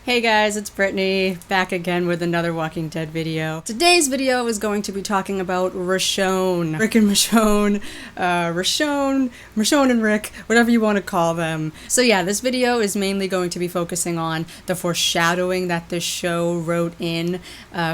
Hey guys, it's Brittany, back again with another Walking Dead video. Today's video is going to be talking about Richonne. Rick and Michonne, Michonne and Rick, whatever you want to call them. So yeah, this video is mainly going to be focusing on the foreshadowing that this show wrote in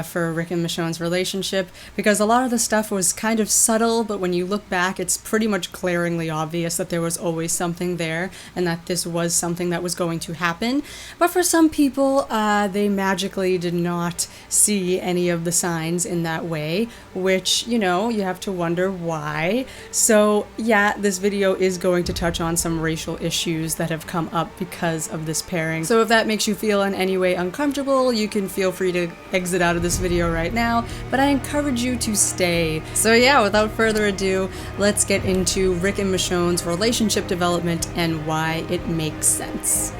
for Rick and Michonne's relationship, because a lot of the stuff was kind of subtle, but when you look back, it's pretty much glaringly obvious that there was always something there, and that this was something that was going to happen. But for some people, they magically did not see any of the signs in that way, which, you know, you have to wonder why. So yeah, this video is going to touch on some racial issues that have come up because of this pairing. So if that makes you feel in any way uncomfortable, you can feel free to exit out of this video right now, but I encourage you to stay. So yeah, without further ado, let's get into Rick and Michonne's relationship development and why it makes sense.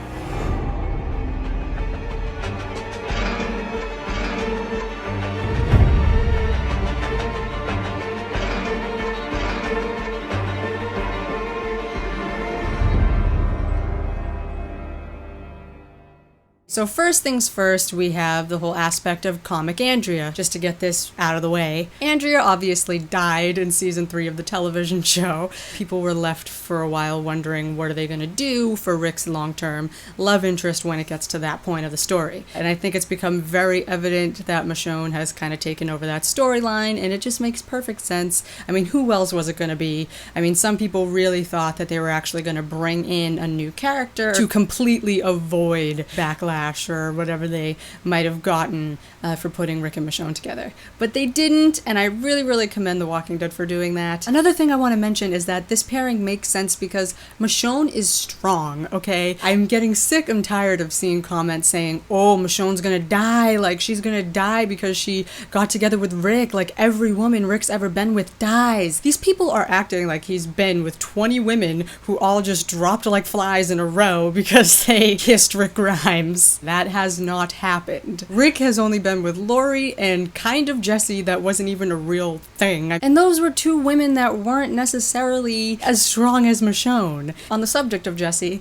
So first things first, we have the whole aspect of Comic Andrea, just to get this out of the way. Andrea obviously died in season 3 of the television show. People were left for a while wondering what are they going to do for Rick's long-term love interest when it gets to that point of the story. And I think it's become very evident that Michonne has kind of taken over that storyline, and it just makes perfect sense. I mean, who else was it going to be? I mean, some people really thought that they were actually going to bring in a new character to completely avoid backlash or whatever they might have gotten for putting Rick and Michonne together. But they didn't, and I really commend The Walking Dead for doing that. Another thing I want to mention is that this pairing makes sense because Michonne is strong, okay? I'm getting sick and tired of seeing comments saying, oh, Michonne's gonna die, like she's gonna die because she got together with Rick, like every woman Rick's ever been with dies. These people are acting like he's been with 20 women who all just dropped like flies in a row because they kissed Rick Grimes. That has not happened. Rick has only been with Lori and kind of Jesse that wasn't even a real thing. And those were two women that weren't necessarily as strong as Michonne. On the subject of Jesse,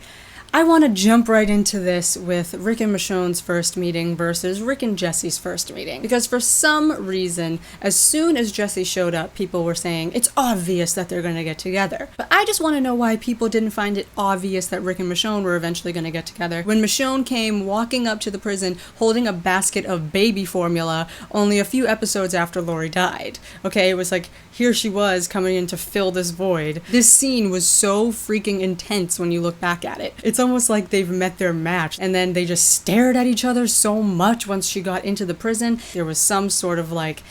I want to jump right into this with Rick and Michonne's first meeting versus Rick and Jesse's first meeting. Because for some reason, as soon as Jesse showed up, people were saying, it's obvious that they're going to get together. But I just want to know why people didn't find it obvious that Rick and Michonne were eventually going to get together. When Michonne came walking up to the prison holding a basket of baby formula only a few episodes after Lori died. Okay, it was like, here she was coming in to fill this void. This scene was so freaking intense when you look back at it. It's almost like they've met their match, and then they just stared at each other so much once she got into the prison. There was some sort of like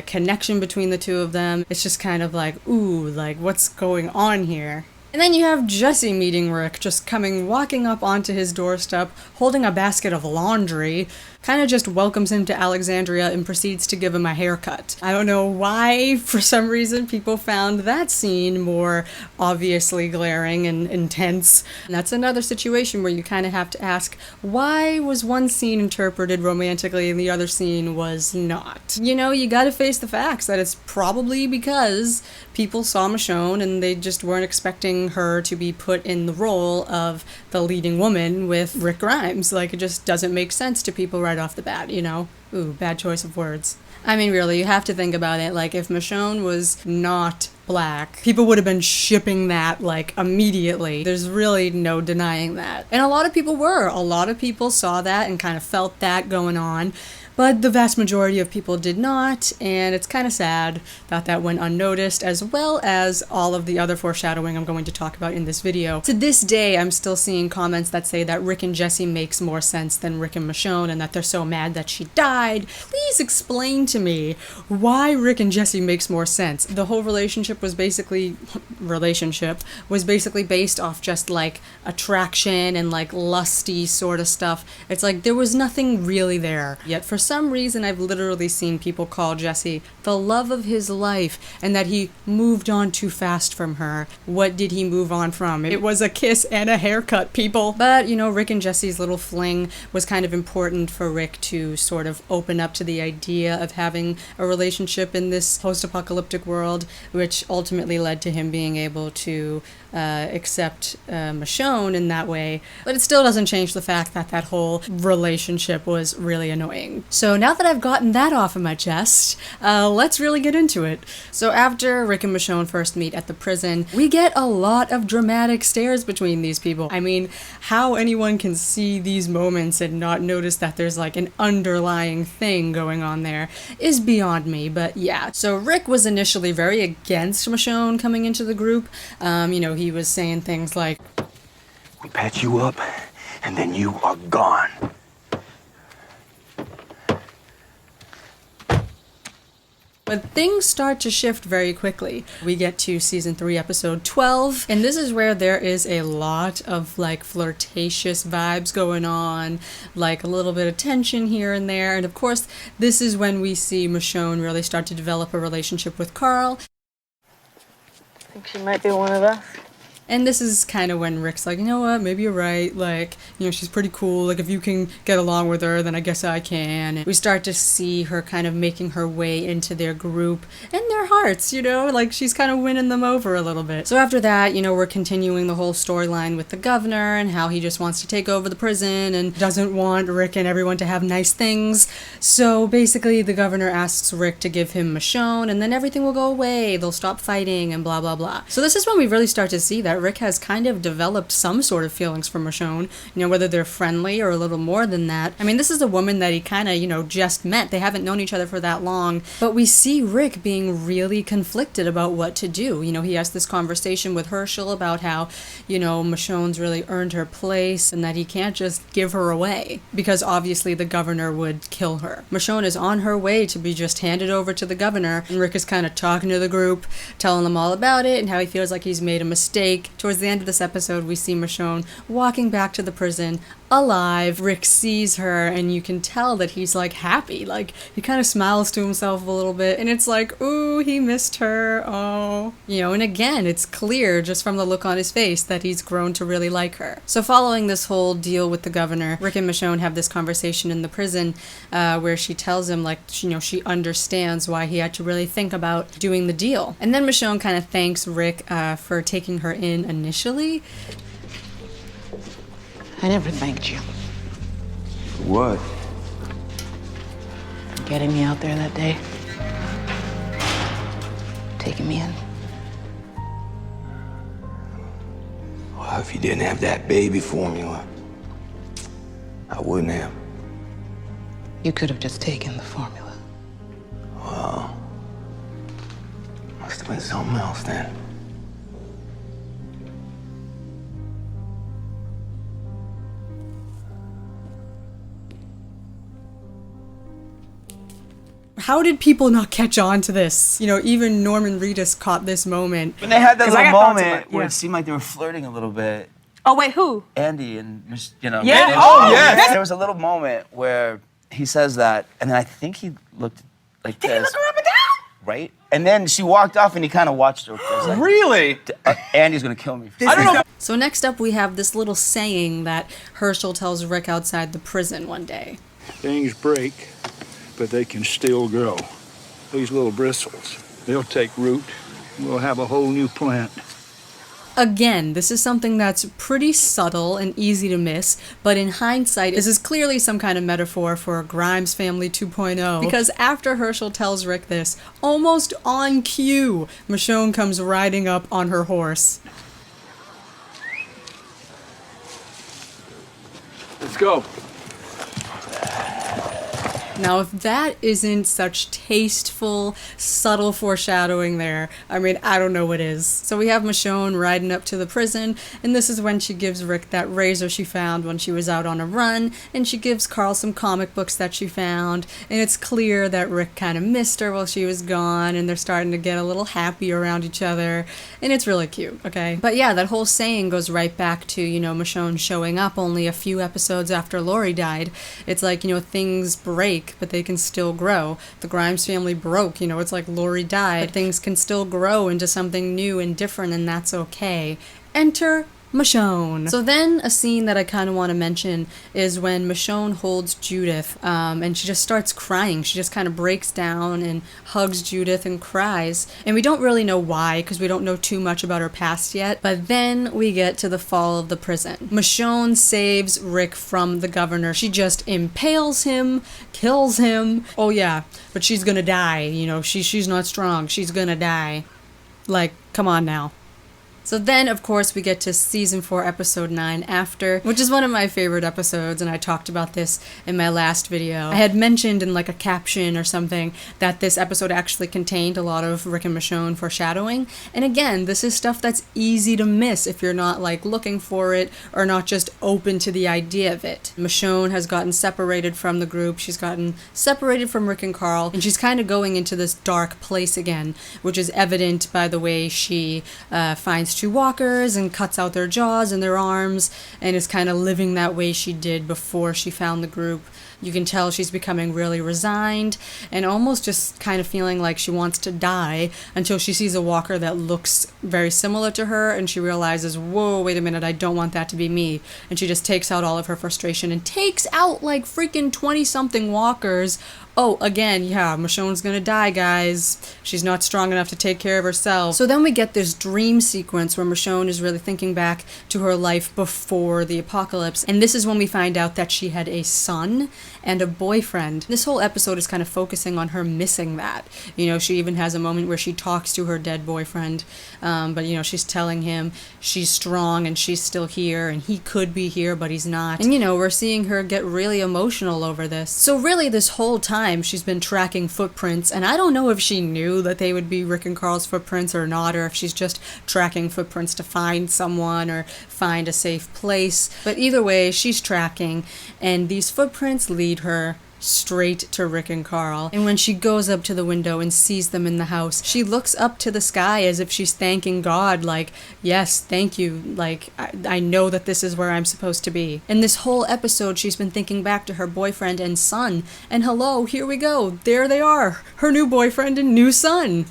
connection between the two of them. It's just kind of like, ooh, like what's going on here? And then you have Jesse meeting Rick, just walking up onto his doorstep, holding a basket of laundry, kind of just welcomes him to Alexandria and proceeds to give him a haircut. I don't know why, for some reason, people found that scene more obviously glaring and intense. And that's another situation where you kind of have to ask, why was one scene interpreted romantically and the other scene was not? You know, you gotta face the facts that it's probably because people saw Michonne and they just weren't expecting her to be put in the role of the leading woman with Rick Grimes. Like, it just doesn't make sense to people right off the bat, you know? Ooh, bad choice of words. I mean, really, you have to think about it. Like, if Michonne was not black, people would have been shipping that, like, immediately. There's really no denying that. And a lot of people were. A lot of people saw that and kind of felt that going on. But the vast majority of people did not, and it's kind of sad that that went unnoticed, as well as all of the other foreshadowing I'm going to talk about in this video. To this day, I'm still seeing comments that say that Rick and Jesse makes more sense than Rick and Michonne, and that they're so mad that she died. Please explain to me why Rick and Jesse makes more sense. The whole relationship was basically based off just like attraction and like lusty sort of stuff. It's like there was nothing really there. Yet for some reason, I've literally seen people call Jesse the love of his life, and that he moved on too fast from her. What did he move on from? It was a kiss and a haircut, people. But, you know, Rick and Jesse's little fling was kind of important for Rick to sort of open up to the idea of having a relationship in this post-apocalyptic world, which ultimately led to him being able to accept Michonne in that way, but it still doesn't change the fact that that whole relationship was really annoying. So now that I've gotten that off of my chest, let's really get into it. So after Rick and Michonne first meet at the prison, we get a lot of dramatic stares between these people. I mean, how anyone can see these moments and not notice that there's like an underlying thing going on there is beyond me, but yeah. So Rick was initially very against Michonne coming into the group. He was saying things like, "We patch you up, and then you are gone." But things start to shift very quickly. We get to season 3, episode 12, and this is where there is a lot of like flirtatious vibes going on, like a little bit of tension here and there. And of course, this is when we see Michonne really start to develop a relationship with Carl. I think she might be one of us. And this is kind of when Rick's like, you know what, maybe you're right, like, she's pretty cool, like, if you can get along with her, then I guess I can. And we start to see her kind of making her way into their group and their hearts, like, she's kind of winning them over a little bit. So after that, we're continuing the whole storyline with the governor and how he just wants to take over the prison and doesn't want Rick and everyone to have nice things. So basically, the governor asks Rick to give him Michonne, and then everything will go away, they'll stop fighting, and blah, blah, blah. So this is when we really start to see that Rick has kind of developed some sort of feelings for Michonne, whether they're friendly or a little more than that. I mean, this is a woman that he kind of, just met. They haven't known each other for that long, but we see Rick being really conflicted about what to do. He has this conversation with Herschel about how, Michonne's really earned her place and that he can't just give her away because obviously the governor would kill her. Michonne is on her way to be just handed over to the governor, and Rick is kind of talking to the group, telling them all about it and how he feels like he's made a mistake. Towards the end of this episode, we see Michonne walking back to the prison alive. Rick sees her and you can tell that he's like happy, like he kind of smiles to himself a little bit, and it's like, ooh, he missed her, oh. And again, it's clear just from the look on his face that he's grown to really like her. So following this whole deal with the governor, Rick and Michonne have this conversation in the prison where she tells him like, she understands why he had to really think about doing the deal. And then Michonne kind of thanks Rick for taking her in initially. I never thanked you. What? For getting me out there that day. Taking me in. Well, if you didn't have that baby formula, I wouldn't have. You could have just taken the formula. Well, must have been something else then. How did people not catch on to this? Even Norman Reedus caught this moment. When they had that little moment where yeah. it seemed like they were flirting a little bit. Oh, wait, who? Andy and, Yeah? Oh, yes. There was a little moment where he says that, and then I think he looked like this. Did he look her up and down? Right? And then she walked off and he kind of watched her. Like, Really? Andy's going to kill me. I don't know. So next up we have this little saying that Herschel tells Rick outside the prison one day. Things break, but they can still grow. These little bristles, they'll take root. We'll have a whole new plant. Again, this is something that's pretty subtle and easy to miss, but in hindsight, this is clearly some kind of metaphor for Grimes Family 2.0. Because after Herschel tells Rick this, almost on cue, Michonne comes riding up on her horse. Let's go. Now, if that isn't such tasteful, subtle foreshadowing there, I mean, I don't know what is. So we have Michonne riding up to the prison, and this is when she gives Rick that razor she found when she was out on a run, and she gives Carl some comic books that she found, and it's clear that Rick kind of missed her while she was gone, and they're starting to get a little happy around each other, and it's really cute, okay? But yeah, that whole saying goes right back to, Michonne showing up only a few episodes after Lori died. It's like, things break, but they can still grow. The Grimes family broke, it's like Lori died, but things can still grow into something new and different, and that's okay. Enter Michonne. So then a scene that I kind of want to mention is when Michonne holds Judith and she just starts crying. She just kind of breaks down and hugs Judith and cries. And we don't really know why because we don't know too much about her past yet. But then we get to the fall of the prison. Michonne saves Rick from the governor. She just impales him, kills him. Oh yeah, but she's gonna die. You know, she's not strong. She's gonna die. Like, come on now. So then, of course, we get to season 4, episode 9, After, which is one of my favorite episodes, and I talked about this in my last video. I had mentioned in like a caption or something that this episode actually contained a lot of Rick and Michonne foreshadowing. And again, this is stuff that's easy to miss if you're not like looking for it or not just open to the idea of it. Michonne has gotten separated from the group. She's gotten separated from Rick and Carl, and she's kind of going into this dark place again, which is evident by the way she finds two walkers and cuts out their jaws and their arms and is kind of living that way she did before she found the group. You can tell she's becoming really resigned and almost just kind of feeling like she wants to die until she sees a walker that looks very similar to her and she realizes, whoa, wait a minute, I don't want that to be me. And she just takes out all of her frustration and takes out like freaking 20-something walkers. Oh, again, yeah, Michonne's gonna die, guys. She's not strong enough to take care of herself. So then we get this dream sequence where Michonne is really thinking back to her life before the apocalypse. And this is when we find out that she had a son and a boyfriend. This whole episode is kind of focusing on her missing that. You know, she even has a moment where she talks to her dead boyfriend. But, you know, she's telling him she's strong and she's still here and he could be here, but he's not. And, you know, we're seeing her get really emotional over this. So really this whole time, she's been tracking footprints, and I don't know if she knew that they would be Rick and Carl's footprints or not, or if she's just tracking footprints to find someone or find a safe place. But either way, she's tracking, and these footprints lead her straight to Rick and Carl. And when she goes up to the window and sees them in the house, she looks up to the sky as if she's thanking God, like, yes, thank you, like, I know that this is where I'm supposed to be. In this whole episode, she's been thinking back to her boyfriend and son, and hello, here we go, there they are, her new boyfriend and new son.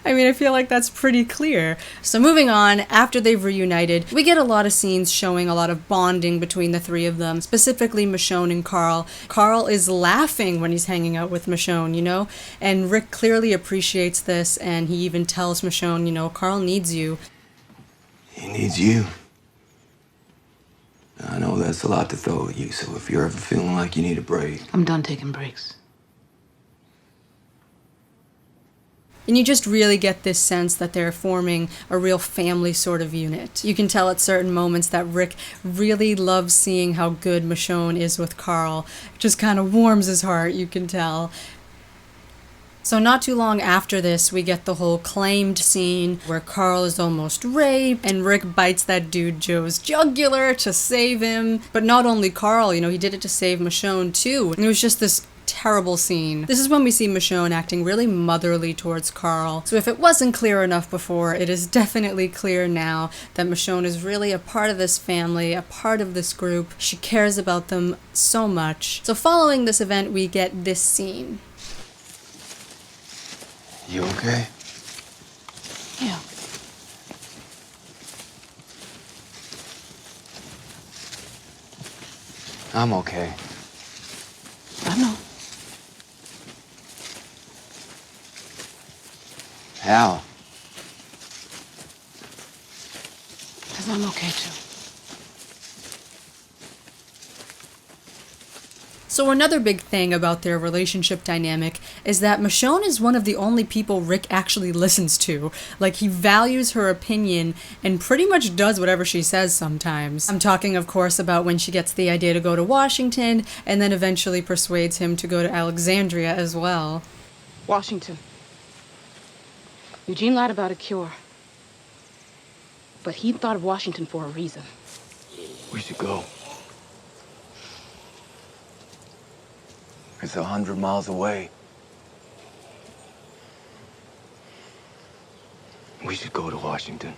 I mean, I feel like that's pretty clear. So moving on, after they've reunited, we get a lot of scenes showing a lot of bonding between the three of them, specifically Michonne and Carl. Carl is laughing when he's hanging out with Michonne, you know? And Rick clearly appreciates this, and he even tells Michonne, you know, Carl needs you. He needs you. I know that's a lot to throw at you, so if you're ever feeling like you need a break... I'm done taking breaks. And you just really get this sense that they're forming a real family sort of unit. You can tell at certain moments that Rick really loves seeing how good Michonne is with Carl. It just kind of warms his heart, you can tell. So not too long after this, we get the whole claimed scene where Carl is almost raped and Rick bites that dude Joe's jugular to save him. But not only Carl, you know, he did it to save Michonne too. And it was just this terrible scene. This is when we see Michonne acting really motherly towards Carl. So if it wasn't clear enough before, it is definitely clear now that Michonne is really a part of this family, a part of this group. She cares about them so much. So following this event, we get this scene. You okay? Yeah. I'm okay. I know. How? Because I'm okay too. So another big thing about their relationship dynamic is that Michonne is one of the only people Rick actually listens to. Like, he values her opinion and pretty much does whatever she says sometimes. I'm talking, of course, about when she gets the idea to go to Washington and then eventually persuades him to go to Alexandria as well. Washington. Eugene lied about a cure. But he thought of Washington for a reason. We should go. It's 100 miles away. We should go to Washington.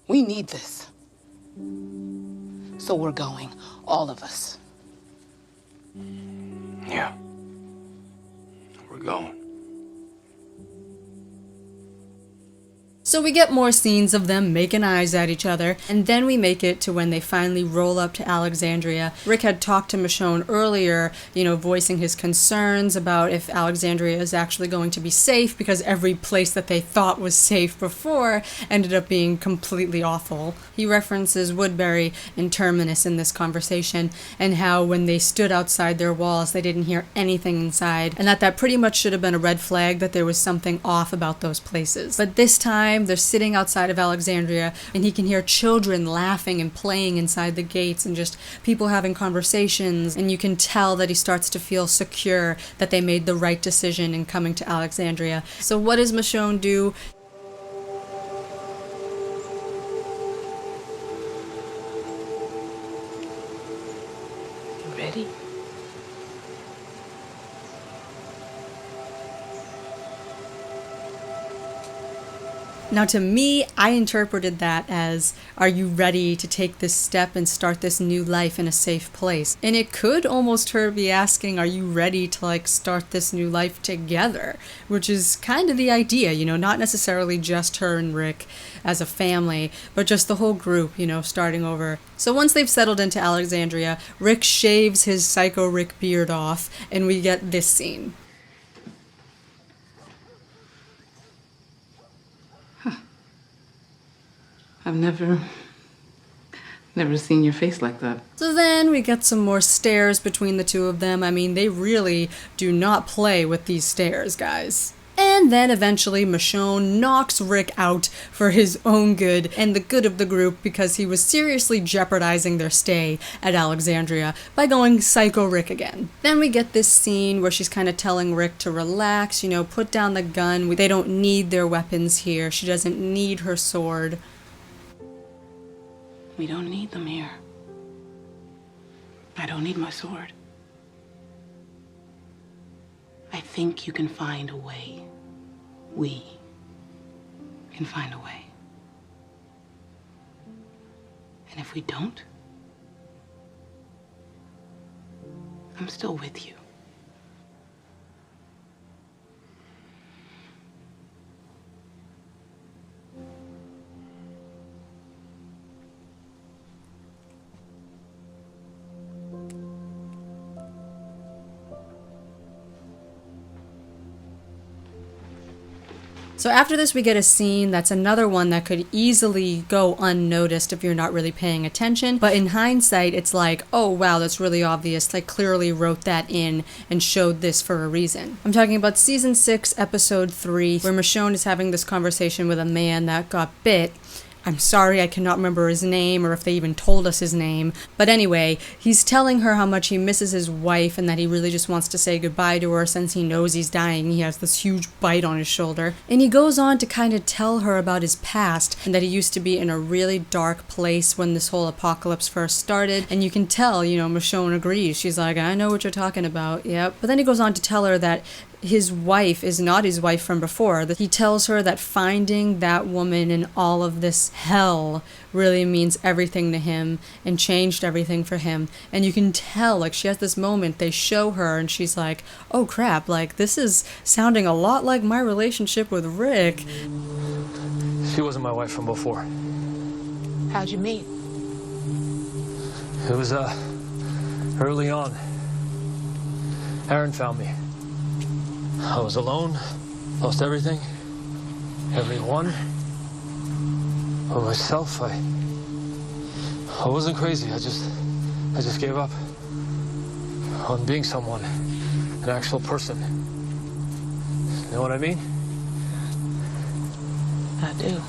We need this. So we're going, all of us. Yeah. We're going. So we get more scenes of them making eyes at each other, and then we make it to when they finally roll up to Alexandria. Rick had talked to Michonne earlier, voicing his concerns about if Alexandria is actually going to be safe, because every place that they thought was safe before ended up being completely awful. He references Woodbury and Terminus in this conversation, and how when they stood outside their walls, they didn't hear anything inside, and that pretty much should have been a red flag that there was something off about those places. But this time, they're sitting outside of Alexandria, and he can hear children laughing and playing inside the gates, and just people having conversations, and you can tell that he starts to feel secure that they made the right decision in coming to Alexandria. So what does Michonne do? You ready? Now, to me, I interpreted that as, are you ready to take this step and start this new life in a safe place? And it could almost her be asking, are you ready to start this new life together? Which is kind of the idea, not necessarily just her and Rick as a family, but just the whole group, starting over. So once they've settled into Alexandria, Rick shaves his Psycho Rick beard off, and we get this scene. I've never seen your face like that. So then we get some more stares between the two of them. I mean, they really do not play with these stares, guys. And then eventually Michonne knocks Rick out for his own good and the good of the group, because he was seriously jeopardizing their stay at Alexandria by going Psycho Rick again. Then we get this scene where she's kind of telling Rick to relax, put down the gun. They don't need their weapons here. She doesn't need her sword. We don't need them here. I don't need my sword. I think you can find a way. We can find a way. And if we don't, I'm still with you. So after this, we get a scene that's another one that could easily go unnoticed if you're not really paying attention. But in hindsight, it's like, oh wow, that's really obvious. They clearly wrote that in and showed this for a reason. I'm talking about season 6, episode 3, where Michonne is having this conversation with a man that got bit. I'm sorry, I cannot remember his name or if they even told us his name. But anyway, he's telling her how much he misses his wife and that he really just wants to say goodbye to her since he knows he's dying. He has this huge bite on his shoulder. And he goes on to kind of tell her about his past and that he used to be in a really dark place when this whole apocalypse first started. And you can tell, Michonne agrees. She's like, I know what you're talking about. Yep. But then he goes on to tell her that his wife is not his wife from before. That he tells her that finding that woman in all of this hell really means everything to him and changed everything for him. And you can tell, she has this moment, they show her and she's like, oh crap, this is sounding a lot like my relationship with Rick. She wasn't my wife from before. How'd you meet? It was, early on. Aaron found me. I was alone, lost everything, everyone, but myself. I wasn't crazy. I just gave up on being someone, an actual person. You know what I mean? I do.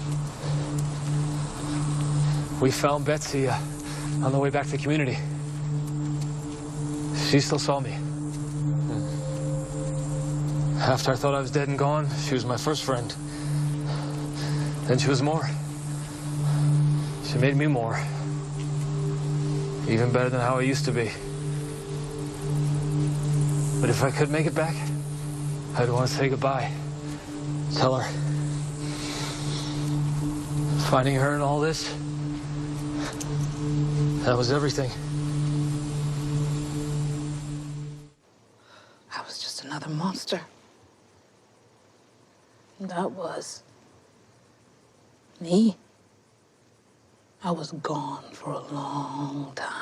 We found Betsy on the way back to the community. She still saw me. After I thought I was dead and gone, she was my first friend. Then she was more. She made me more. Even better than how I used to be. But if I could make it back, I'd want to say goodbye. Tell her. Finding her in all this, that was everything. I was just another monster. That was. Me? I was gone for a long time.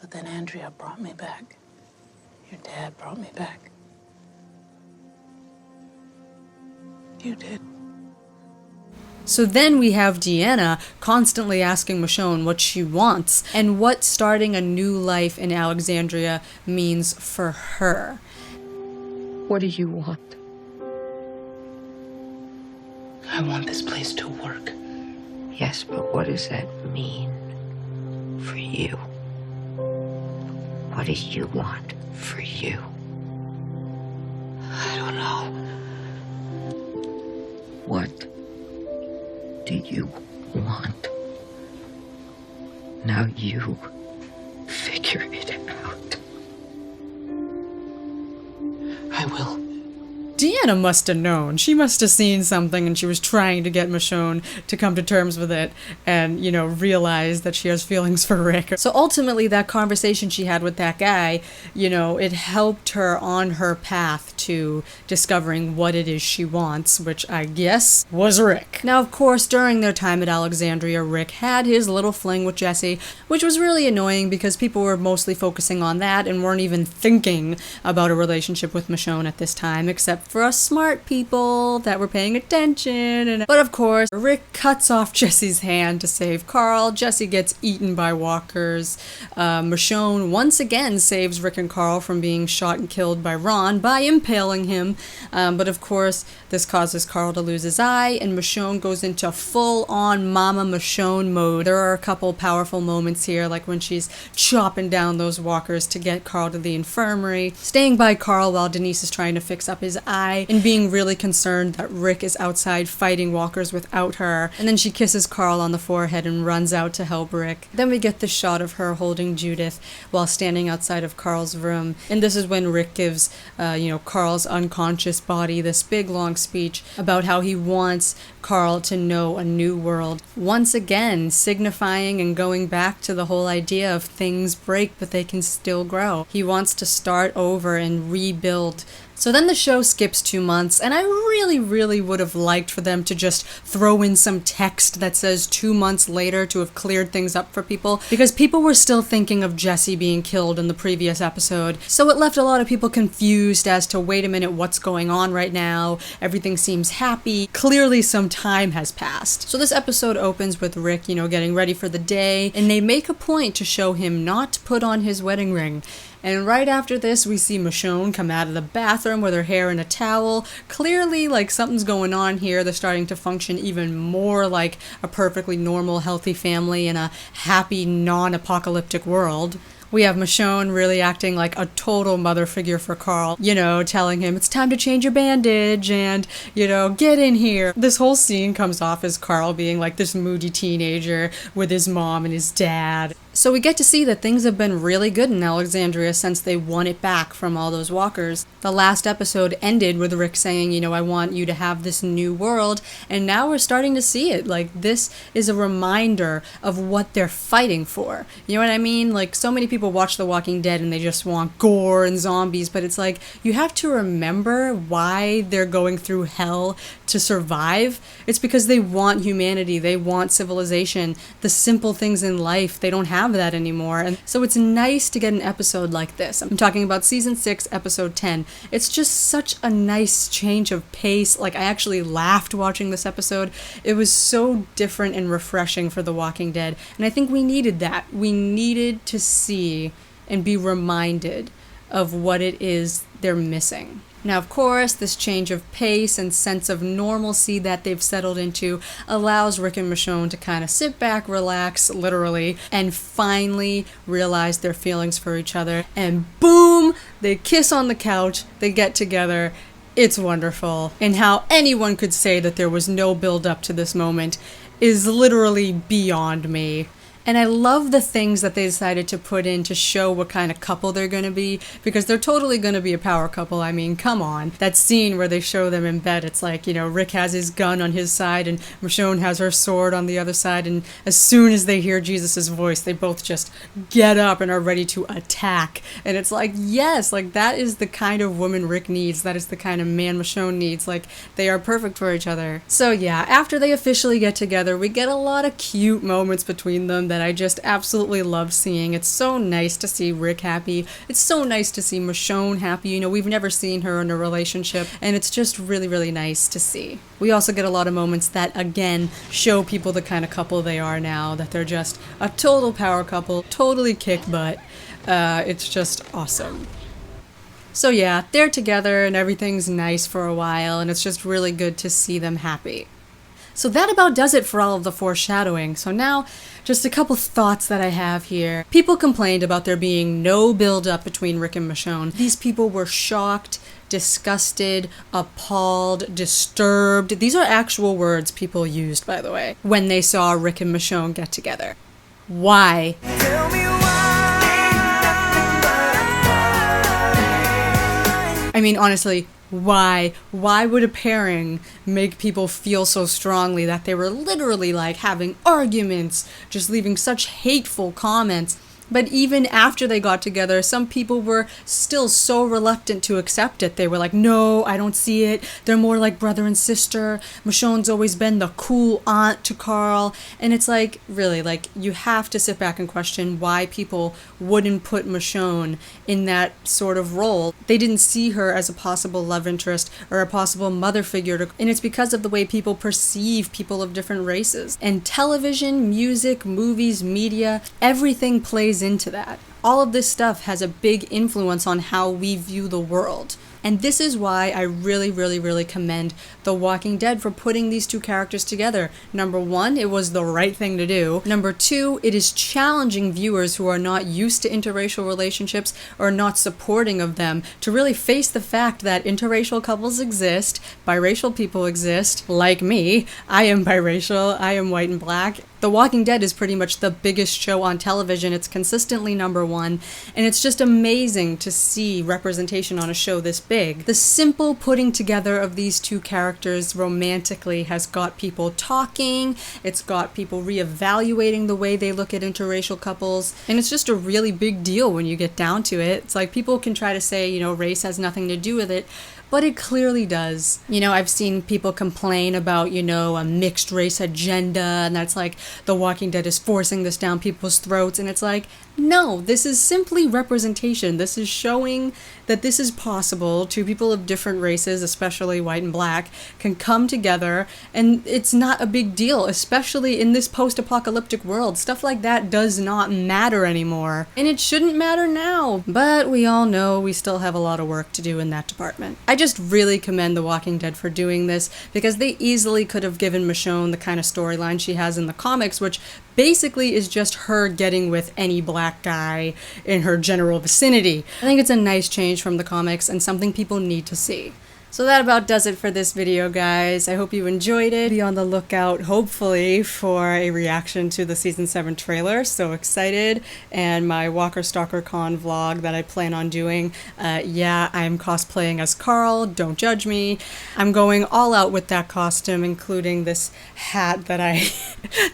But then Andrea brought me back. Your dad brought me back. You did. So then we have Deanna constantly asking Michonne what she wants and what starting a new life in Alexandria means for her. What do you want? I want this place to work. Yes, but what does that mean for you? What do you want for you? I don't know. What do you want? Now you figure it out. I will. Deanna must have known. She must have seen something and she was trying to get Michonne to come to terms with it and, realize that she has feelings for Rick. So ultimately that conversation she had with that guy, it helped her on her path to discovering what it is she wants, which I guess was Rick. Now, of course, during their time at Alexandria, Rick had his little fling with Jesse, which was really annoying because people were mostly focusing on that and weren't even thinking about a relationship with Michonne at this time, except for us smart people that were paying attention. But of course, Rick cuts off Jesse's hand to save Carl. Jesse gets eaten by walkers. Michonne once again saves Rick and Carl from being shot and killed by Ron by impaling him. But of course, this causes Carl to lose his eye, and Michonne goes into full-on Mama Michonne mode. There are a couple powerful moments here, like when she's chopping down those walkers to get Carl to the infirmary, staying by Carl while Denise is trying to fix up his eye, and being really concerned that Rick is outside fighting walkers without her. And then she kisses Carl on the forehead and runs out to help Rick. Then we get the shot of her holding Judith while standing outside of Carl's room. And this is when Rick gives, Carl's unconscious body this big long speech about how he wants Carl to know a new world. Once again, signifying and going back to the whole idea of things break but they can still grow. He wants to start over and rebuild. So then the show skips 2 months, and I really, really would have liked for them to just throw in some text that says 2 months later to have cleared things up for people, because people were still thinking of Jesse being killed in the previous episode. So it left a lot of people confused as to, wait a minute, what's going on right now? Everything seems happy. Clearly some time has passed. So this episode opens with Rick, getting ready for the day, and they make a point to show him not put on his wedding ring. And right after this, we see Michonne come out of the bathroom with her hair in a towel. Clearly, something's going on here. They're starting to function even more like a perfectly normal, healthy family in a happy, non-apocalyptic world. We have Michonne really acting like a total mother figure for Carl, telling him it's time to change your bandage and, get in here. This whole scene comes off as Carl being like this moody teenager with his mom and his dad. So we get to see that things have been really good in Alexandria since they won it back from all those walkers. The last episode ended with Rick saying, I want you to have this new world, and now we're starting to see it. This is a reminder of what they're fighting for. You know what I mean? So many people watch The Walking Dead and they just want gore and zombies, but it's you have to remember why they're going through hell to survive. It's because they want humanity, they want civilization, the simple things in life. They don't have that anymore. And so it's nice to get an episode like this. I'm talking about season 6, episode 10. It's just such a nice change of pace. I actually laughed watching this episode. It was so different and refreshing for The Walking Dead. And I think we needed that. We needed to see and be reminded of what it is they're missing. Now, of course, this change of pace and sense of normalcy that they've settled into allows Rick and Michonne to kind of sit back, relax, literally, and finally realize their feelings for each other. And boom, they kiss on the couch, they get together. It's wonderful. And how anyone could say that there was no build up to this moment is literally beyond me. And I love the things that they decided to put in to show what kind of couple they're going to be, because they're totally going to be a power couple. I mean, come on. That scene where they show them in bed, it's like, you know, Rick has his gun on his side and Michonne has her sword on the other side, and as soon as they hear Jesus' voice, they both just get up and are ready to attack. And it's like, yes, like that is the kind of woman Rick needs. That is the kind of man Michonne needs. Like, they are perfect for each other. So yeah, after they officially get together, we get a lot of cute moments between them that I just absolutely love seeing. It's so nice to see Rick happy. It's so nice to see Michonne happy. You know, we've never seen her in a relationship, and it's just really, really nice to see. We also get a lot of moments that, again, show people the kind of couple they are now, that they're just a total power couple, totally kick butt. It's just awesome. So yeah, they're together and everything's nice for a while, and it's just really good to see them happy. So that about does it for all of the foreshadowing. So now, just a couple thoughts that I have here. People complained about there being no build-up between Rick and Michonne. These people were shocked, disgusted, appalled, disturbed. These are actual words people used, by the way, when they saw Rick and Michonne get together. Why? Tell me why. I mean, honestly, why? Why would a pairing make people feel so strongly that they were literally like having arguments, just leaving such hateful comments? But even after they got together, some people were still so reluctant to accept it. They were like, no, I don't see it. They're more like brother and sister. Michonne's always been the cool aunt to Carl. And it's like, really, like, you have to sit back and question why people wouldn't put Michonne in that sort of role. They didn't see her as a possible love interest or a possible mother figure. And it's because of the way people perceive people of different races. And television, music, movies, media, everything plays into that. All of this stuff has a big influence on how we view the world. And this is why I really, really, really commend The Walking Dead for putting these two characters together. Number one, it was the right thing to do. Number two, it is challenging viewers who are not used to interracial relationships or not supporting of them to really face the fact that interracial couples exist, biracial people exist, like me. I am biracial, I am white and black. The Walking Dead is pretty much the biggest show on television. It's consistently number one, and it's just amazing to see representation on a show this big. The simple putting together of these two characters romantically has got people talking, it's got people reevaluating the way they look at interracial couples, and it's just a really big deal when you get down to it. It's like people can try to say, you know, race has nothing to do with it, but it clearly does. You know, I've seen people complain about, you know, a mixed race agenda, and that's like The Walking Dead is forcing this down people's throats, and it's like, no, this is simply representation. This is showing that this is possible. Two people of different races, especially white and black, can come together, and it's not a big deal, especially in this post-apocalyptic world. Stuff like that does not matter anymore, and it shouldn't matter now. But we all know we still have a lot of work to do in that department. I just really commend The Walking Dead for doing this, because they easily could have given Michonne the kind of storyline she has in the comics, which basically is just her getting with any black guy in her general vicinity. I think it's a nice change from the comics and something people need to see. So that about does it for this video, guys. I hope you enjoyed it. Be on the lookout, hopefully, for a reaction to the Season 7 trailer. So excited. And my Walker Stalker Con vlog that I plan on doing. Yeah, I'm cosplaying as Carl. Don't judge me. I'm going all out with that costume, including this hat that I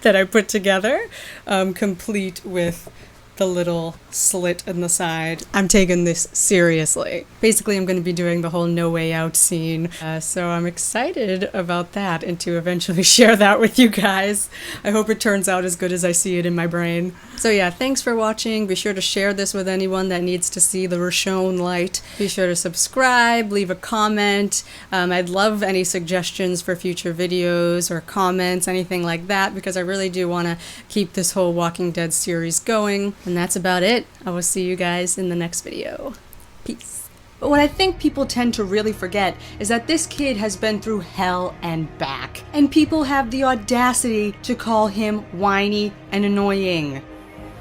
that I put together, complete with the little slit in the side. I'm taking this seriously. Basically, I'm going to be doing the whole No Way Out scene, so I'm excited about that and to eventually share that with you guys. I hope it turns out as good as I see it in my brain. So yeah, thanks for watching. Be sure to share this with anyone that needs to see the Richonne light. Be sure to subscribe, leave a comment. I'd love any suggestions for future videos or comments, anything like that, because I really do want to keep this whole Walking Dead series going. And that's about it. I will see you guys in the next video. Peace. But what I think people tend to really forget is that this kid has been through hell and back. And people have the audacity to call him whiny and annoying.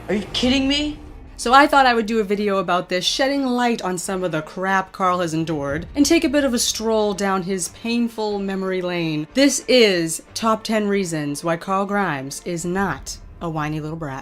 Are you kidding me? So I thought I would do a video about this, shedding light on some of the crap Carl has endured, and take a bit of a stroll down his painful memory lane. This is Top 10 Reasons Why Carl Grimes is Not a Whiny Little Brat.